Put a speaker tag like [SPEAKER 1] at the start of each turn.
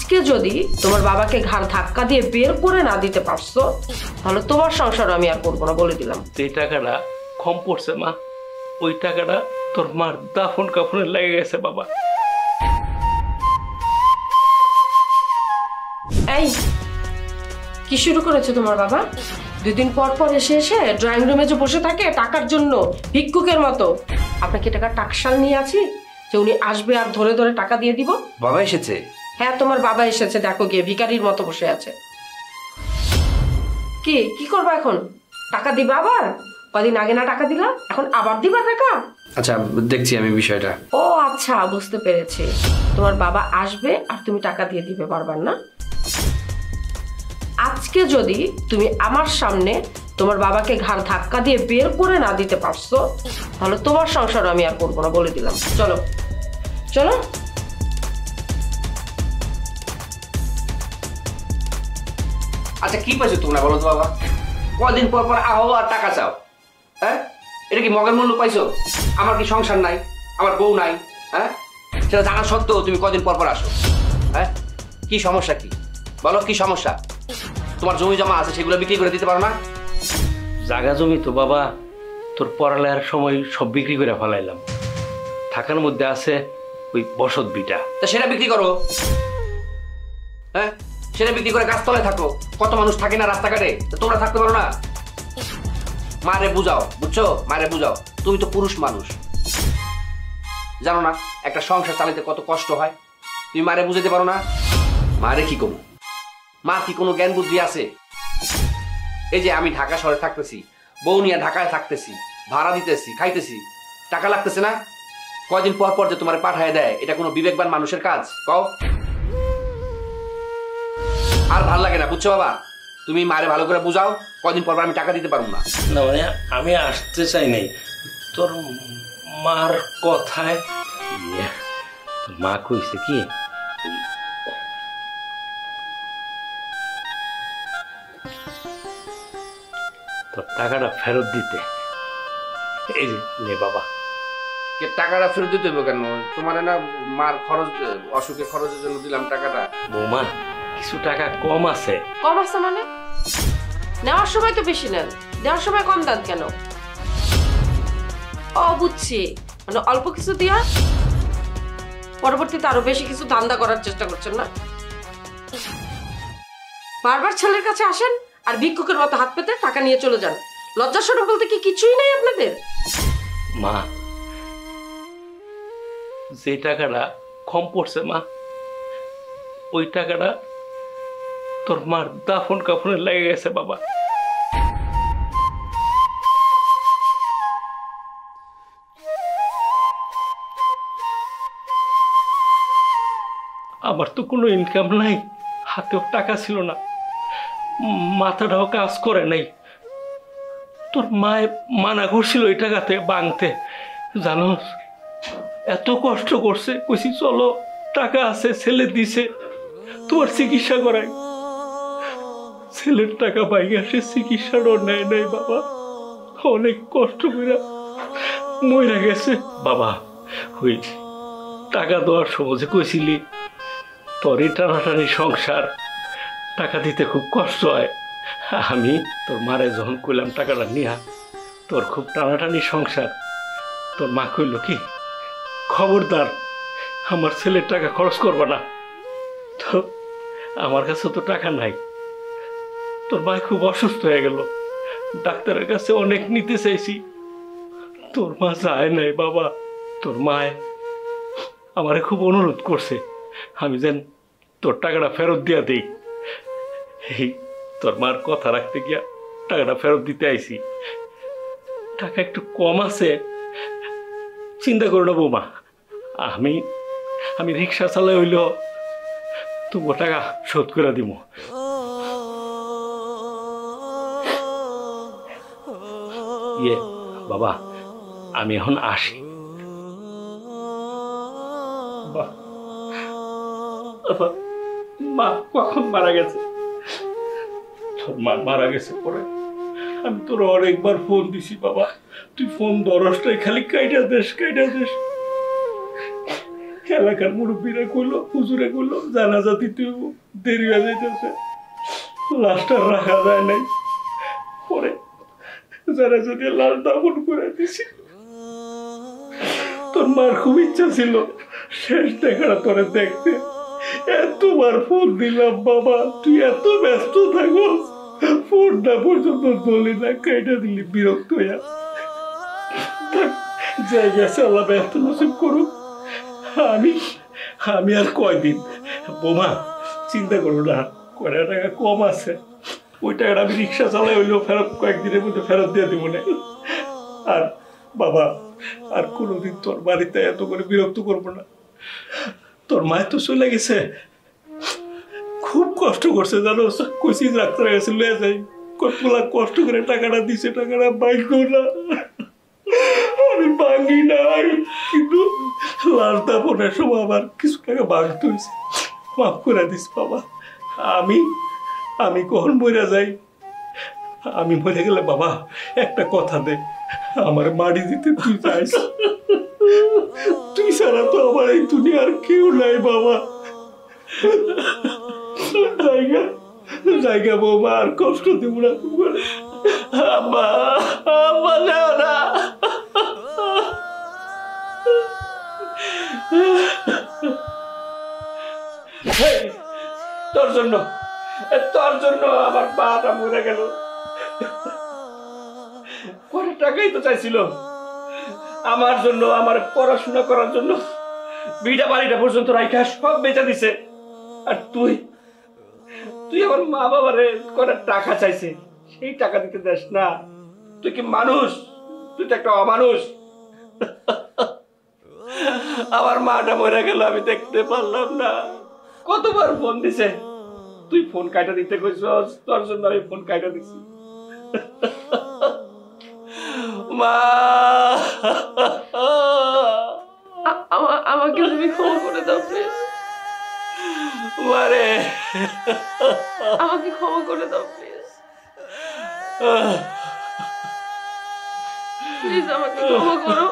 [SPEAKER 1] আজকে যদি তোমার বাবাকে ঘাড় ধাক্কা দিয়ে বের করে না দিতে পারছো তাহলে তোমার সংসার আমি আর করবো না বলে দিলাম।
[SPEAKER 2] যে টাকাটা কম পড়ছে মা, ওই টাকাটা তোর মার দাফন কাফনে লেগে গেছে বাবা।
[SPEAKER 1] এই কি শুরু করেছে তোমার বাবা? 2 দিন পর পর এসে এসে ড্রয়িং রুমে যে বসে থাকে টাকার জন্য ভিক্ষুকের মতো। আপনাকে টাকা টাকশাল নিয়ে আছি যে উনি আসবে আর ধরে ধরে টাকা দিয়ে দিব?
[SPEAKER 3] বাবা এসেছে?
[SPEAKER 1] হ্যাঁ তোমার বাবা এসেছে, দেখো গিয়ে ভিখারির মতো বসে আছে। কি কি করবো এখন? টাকা দিবা আবার? কদিন আগে না টাকা দিলা, এখন আবার দিবা টাকা?
[SPEAKER 3] আচ্ছা দেখছি আমি বিষয়টা।
[SPEAKER 1] ও আচ্ছা বুঝতে পেরেছি, তোমার বাবা আসবে আর তুমি টাকা দিয়ে দিবে বারবার না। আজকে যদি তুমি আমার সামনে তোমার বাবাকে ঘাড় ধাক্কা দিয়ে বের করে না দিতে পারছো তাহলে তোমার সংসার আমি আর করবো না বলে দিলাম। চলো চলো।
[SPEAKER 3] আচ্ছা কি পাইছো তোমরা বলো তো বাবা? কদিন পর পর আহো আর টাকা চাও, হ্যাঁ? এটা কি মগের মূল্য পাইছো? আমার কি সংসার নাই, আমার বউ নাই, হ্যাঁ? সেটা জানা সত্ত্বেও তুমি কদিন পর পর আসো, হ্যাঁ? কি সমস্যা কি বলো? কি সমস্যা? তোমার জমি জমা আছে সেগুলো বিক্রি করে দিতে পারো না?
[SPEAKER 2] জাগা জমি তো বাবা তোর পড়ালেখার সময় সব বিক্রি করে ফেলাইলাম, থাকার মধ্যে আছে ওই বসত বিটা।
[SPEAKER 3] তা সেটা বিক্রি করো, হ্যাঁ? সেটা বিক্রি করে গাছতলায় থাকো। কত মানুষ থাকে না রাস্তাঘাটে, তোমরা থাকতে পারো না? মারে বুঝাও, বুঝছো? মারে বুঝাও, তুমি তো পুরুষ মানুষ, জানো না একটা সংসার চালাতে কত কষ্ট হয়? তুমি মারে বুঝাতে পারো না? মারে কি করবো? মা কি কোনো জ্ঞান বুদ্ধি আছে? এই যে আমি ঢাকা শহরে থাকতেছি, বউ নিয়ে ঢাকায় থাকতেছি, ভাড়া দিতেছি, খাইতেছি, টাকা লাগতেছে না? কয়দিন পর পর যে তোমার পাঠায় দেয়, এটা কোনো বিবেকবান মানুষের কাজ কও? আর ভাল লাগে না, বুঝছো বাবা? তুমি মারে ভালো করে বুঝাও, কদিন পর আমি টাকা দিতে পারবো না।
[SPEAKER 2] না মানে আমি আসতে চাই নাই, তোর মার কথায় তোর মা কইছে কি তোর টাকাটা ফেরত দিতে। এই যে নে বাবা।
[SPEAKER 3] কে টাকাটা ফেরত দিতে হবে কেন? তোমার না মার খরচ, অসুখের খরচের জন্য দিলাম টাকাটা।
[SPEAKER 2] বৌমা কিছু টাকা কম আছে।
[SPEAKER 1] কম আছে মানে? নেওয়ার সময় তো বেশি নেন, দেওয়ার সময় কম দেন কেন? ও বুঝছি, মানে অল্প কিছু দিয়া পরবর্তীতে আরো বেশি কিছু ধান্দা করার চেষ্টা করছেন না? বারবার ছেলের কাছে আসেন আর ভিক্ষুকের মতো হাত পেতে টাকা নিয়ে চলে যান। লজ্জা শরম বলতে কি কিছুই নাই আপনাদের?
[SPEAKER 2] মা যে টাকাটা কম পড়ছে মা, ওই টাকাটা তোর মার দাফন কাফনে লেগে গেছে বাবা। আমার তো কোনো ইনকাম নাই, হাতেও টাকা ছিল না, মাথাটাও কাজ করে নাই। তোর মায়ে মানা করছিল এই টাকাতে বাংতে, জানোস এত কষ্ট করছে, কইছি চলো টাকা আছে, ছেলে দিছে তোমার চিকিৎসা করাই। ছেলের টাকা পাই গেছে, চিকিৎসাটাও নেয় নাই বাবা, অনেক কষ্ট করে মরে গেছে বাবা। ওই টাকা দেওয়ার সময় যে কইছিলি তোরই টানাটানি সংসার, টাকা দিতে খুব কষ্ট হয়। আমি তোর মারে যখন কইলাম টাকাটা নিয়া, তোর খুব টানাটানি সংসার, তোর মা কইল কি খবরদার আমার ছেলের টাকা খরচ করবা না। তো আমার কাছে তো টাকা নাই, তোর মা খুব অসুস্থ হয়ে গেল, ডাক্তারের কাছে অনেক নিতে চাইছি, তোর মা যায় নাই বাবা। তোর মায় আমারে খুব অনুরোধ করছে আমি যেন তোর টাকাটা ফেরত দিয়া দিই। এই তোর মার কথা রাখতে গিয়া টাকাটা ফেরত দিতে আইছি। টাকা একটু কম আছে, চিন্তা করো না বৌমা, আমি আমি রিক্সা চালাই হইল তবু টাকা শোধ করে দিব। ইয়ে বাবা আমি এখন আসি। মা কখন মারা গেছে? তোর মা মারা গেছে পরে আমি তোর অনেকবার ফোন দিছি বাবা, তুই ফোন ধরসটাই, খালি কাইটা দেশ কাইটা দেশ। এলাকার মুরব্বীরা কইলো, হুজুরে কইলো জানাজা দিতে দেরি হয়ে যাইতেছে, লাশটা রাখা যায় নাই। পরে জানাজা দিয়ে লাশ দাফন করে দিছি। তোর মার খুব ইচ্ছা ছিল শেষ দেখাটা তোরে দেখতে। এতবার ফোন দিলাম বাবা, তুই এত ব্যস্ত থাকো, ফোনটা পর্যন্ত দলি না, কেটে দিলি বিরক্ত হইয়া। জায়গা আছে, আল্লাহ ব্যস্ত নসিব করুক। আমি আর কয়দিন বোমা চিন্তা করো না, কয়টা টাকা কম আছে, ওই টাকাটা আমি রিক্সা চালাই হইলেও ফেরত কয়েকদিনের মধ্যে ফেরত দিয়ে দিব না। আর বাবা আর কোনোদিন তোর বাড়িতে এত করে বিরক্ত করবো না। তোর মায়ের তো চলে গেছে, খুব কষ্ট করছে জানো, কইছি ডাক্তারের কাছে লয়ে যাই, কতগুলা কষ্ট করে টাকাটা দিছে, টাকাটা ভাগ্য না, আমি ভাঙি নাই। কিন্তু লাশ দাফনের সময় আবার কিছু টাকা ভাঙতে হয়েছে, মাফ করে দিস বাবা। আমি কখন মরে যাই, আমি মরে গেলে বাবা একটা কথা দে, আমার বাড়ি দিতে তুই যাইস, তুই ছাড়া তো আমার এই দুনিয়ার কেউ নাই বাবা। জায়গা বৌমা, আর কষ্ট দেব না তোমার। আম্মা আম্মা যাও না। তোর জন্য আমার বাটা মরে গেল। পরে টাকাই তো চাইছিল আমার জন্য, আমার পড়াশোনা করার জন্য, বিটা বাড়িটা পর্যন্ত রাইখা সব বেচা দিছে। আর তুই আমার মা বাবারে কটা টাকা চাইছে, সেই টাকা দিতে দেস না। তুই কি মানুষ? তুই তো একটা অমানুষ। আমার মাটা মরে গেল, আমি দেখতে পারলাম না। কতবার ফোন দিছে, তুই ফোন কাটা দিতে কইছস, তোর জন্য আমি ফোন কাটা দিছি। মা
[SPEAKER 1] আমাকে তুমি ক্ষমা করে দাও প্লিজ।
[SPEAKER 2] মারে
[SPEAKER 1] আমাকে ক্ষমা করে দাও প্লিজ, প্লিজ আমাকে ক্ষমা করো।